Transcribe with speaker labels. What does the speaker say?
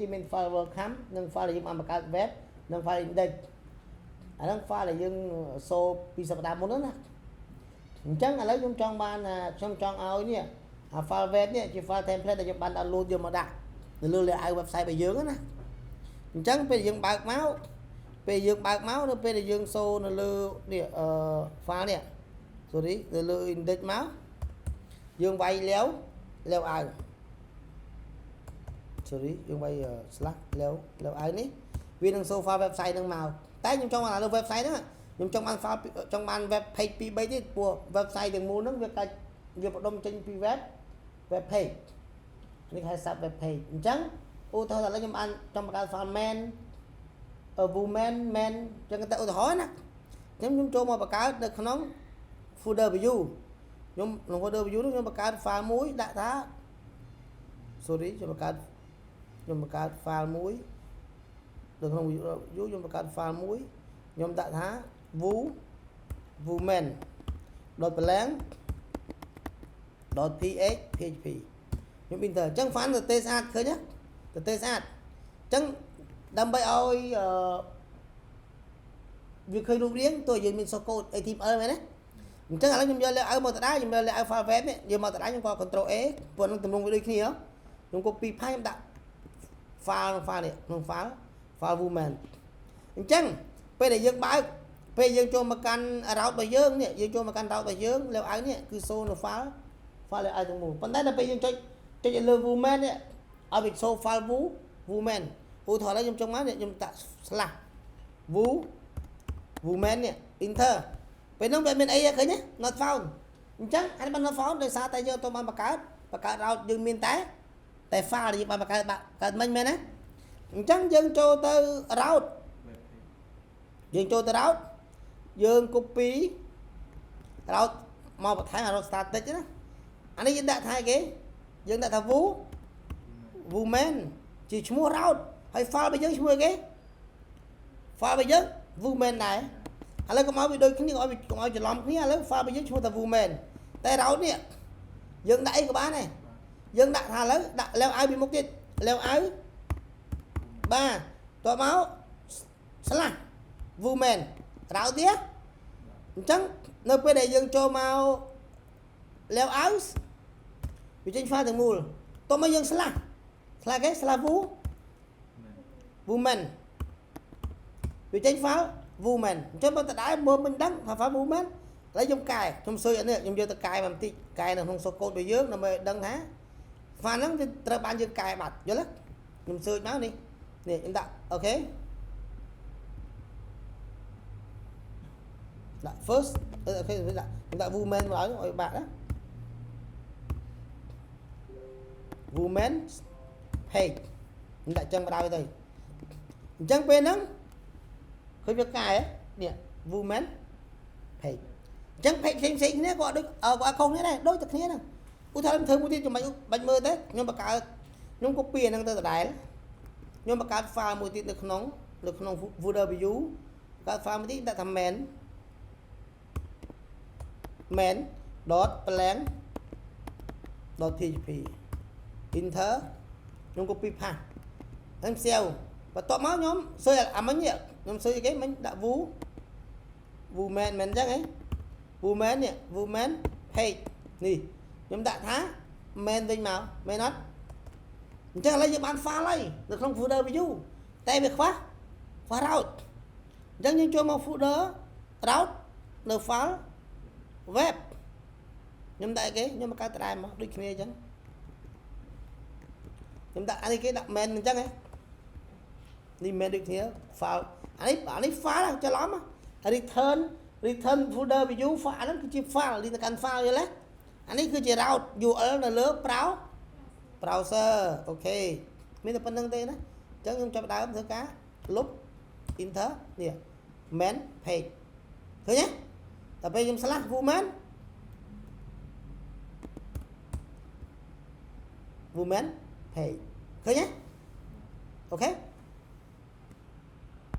Speaker 1: យើងមាន file welcome និង file ដែលយើងបានបង្កើត web និង file index អាហ្នឹង file ដែលយើងសូពីសប្តាហ៍មុនហ្នឹងណាអញ្ចឹងឥឡូវខ្ញុំចង់បានខ្ញុំចង់ឲ្យនេះអា file web នេះជា file template ដែលខ្ញុំបាន download យកមកដាក់នៅលើ layout website របស់យើងណាអញ្ចឹងពេលយើងបើកមកនៅពេលដែលយើងសូនៅលើនេះ file នេះ sorry នៅលើ index មកយើងវាយលាវឲ្យ sorry យើងវាយ slash លាវឲ្យនេះវានឹងសូ file website ហ្នឹងមកតែខ្ញុំចង់បានលើ website ហ្នឹងខ្ញុំចង់បាន file ចង់បាន web page 2 3ទៀតព្រោះ website ទាំងមូលហ្នឹងវាកាច់វាបដុំចេញពី web page នេះហៅ sub web page អញ្ចឹងឧទាហរណ៍ឥឡូវខ្ញុំបានចង់បង្កើត file man woman man អញ្ចឹងទៅឧទាហរណ៍ណាខ្ញុំចូលមកបង្កើតនៅក្នុង folder view ខ្ញុំក្នុង folder view នោះខ្ញុំបង្កើត file មួយដាក់ថា sorry ខ្ញុំបង្កើត file មួយនៅក្នុង view ខ្ញុំបង្កើត file មួយខ្ញុំដាក់ថា woman .plang .php ខ្ញុំ enter អញ្ចឹង file ទៅទេស្អាតឃើញទេទេស្អាតអញ្ចឹងដើម្បីឲ្យវាឃើញរូបរាងតើយើងមាន source code HTML មែនទេអញ្ចឹងឥឡូវខ្ញុំយក layout មកទៅដែរខ្ញុំយក layout file web នេះយកមកទៅដែរខ្ញុំក៏ control A ព្រោះនឹងទម្រង់វាដូចគ្នាខ្ញុំ copy file ខ្ញុំដាក់ file នេះក្នុង file woman អញ្ចឹងពេលដែលយើងបើកពេលយើងចូលមកកាន់ route របស់យើងនេះយើងចូលមកកាន់ route របស់យើង layout នេះគឺ show នៅ file layout ទាំងមូលប៉ុន្តែដល់ពេលយើងចុចលើ woman នេះឲ្យវា show file woman ឧទាហរណ៍ខ្ញុំចង់មកខ្ញុំដាក់ slash woman នេះ enter ពេលហ្នឹងវាមានអីឃើញទេ not found អញ្ចឹងអានេះបាន not found ដោយសារតែយើងអត់បានបង្កើត route យើងមានតែ file យើងបានបង្កើតមិញមែនណាអញ្ចឹងយើងចូលទៅ route យើង copy route មកបន្ថែម route static ណាអានេះយើងដាក់ថាគេយើងដាក់ថា woman ជាឈ្មោះ route ហើយ file របស់យើងឈ្មោះអីគេ file របស់យើង woman ដែរឥឡូវកុំឲ្យវាដូចគ្នាកុំឲ្យច្រឡំគ្នាឥឡូវ file របស់យើងឈ្មោះថា woman តែ route នេះយើងដាក់អីក៏បានដែរយើងដាក់ថាឥឡូវដាក់លាវឲ្យពីមុខទៀតលាវឲ្យបាទតោះមក slash woman route ទៀតអញ្ចឹងនៅពេលដែលយើងចូលមកលាវឲ្យវាចេញ file ទាំងមូលតោះមកយើង slash គេ slash woman វាចេញ file woman អញ្ចឹងបើតដែរមើលមិនដឹងថា file woman ឥឡូវខ្ញុំកែខ្ញុំស៊ើចអានេះខ្ញុំយកទៅកែមកបន្តិចកែនៅក្នុង source code របស់យើងដើម្បីដឹងថា file ហ្នឹងវាត្រូវបានយើងកែបាត់យល់ទេខ្ញុំស៊ើចមកនេះខ្ញុំដាក់អូខេដាក់ first អូខេខ្ញុំដាក់ woman មកឲ្យបាក់ណា woman page ខ្ញុំដាក់ចឹងបណ្ដោយទៅអញ្ចឹងពេលហ្នឹងឃើញវាកែនេះ woman page អញ្ចឹង page ផ្សេងគ្នាក៏ដូចក៏ខុសគ្នាដែរដូចតែគ្នាហ្នឹងឧទាហរណ៍ខ្ញុំធ្វើមួយទៀតចាំបាច់មើលទេខ្ញុំបង្កើតខ្ញុំ copy អាហ្នឹងទៅដដែលខ្ញុំបង្កើត file មួយទៀតនៅក្នុង folder view បង្កើត file មួយទៀតដាក់ថា main.plang.php enter ខ្ញុំ copy path ហើយផ្សាវបន្ទាប់មកខ្ញុំស៊ើចអាមិញខ្ញុំស៊ើចគេមិញដាក់ woman មែនអញ្ចឹងហ៎ woman នេះ woman page នេះខ្ញុំដាក់ថា main វិញមកមែនអត់អញ្ចឹងឥឡូវយើងបាន file ហើយនៅក្នុង folder view តែវាខ្វះ route អញ្ចឹងយើងចូលមក folder route នៅ file web ខ្ញុំដាក់គេខ្ញុំបង្កើតដដែលមកដូចគ្នាអញ្ចឹងខ្ញុំដាក់អានេះគេដាក់ main អញ្ចឹងហ៎នេះ main ដូចគ្នា file អានេះ file ច្រឡំ return folder view file ហ្នឹងគឺជា file លីទៅកាន់ file យល់ទេអានេះគឺជា route URL នៅលើ browser អូខេមានតែប៉ុណ្្នឹងទេណាអញ្ចឹងខ្ញុំចាប់ដើមធ្វើការលុប enter នេះ main page ឃើញទេតែពេលខ្ញុំ slash woman page ឃើញទេអូខេ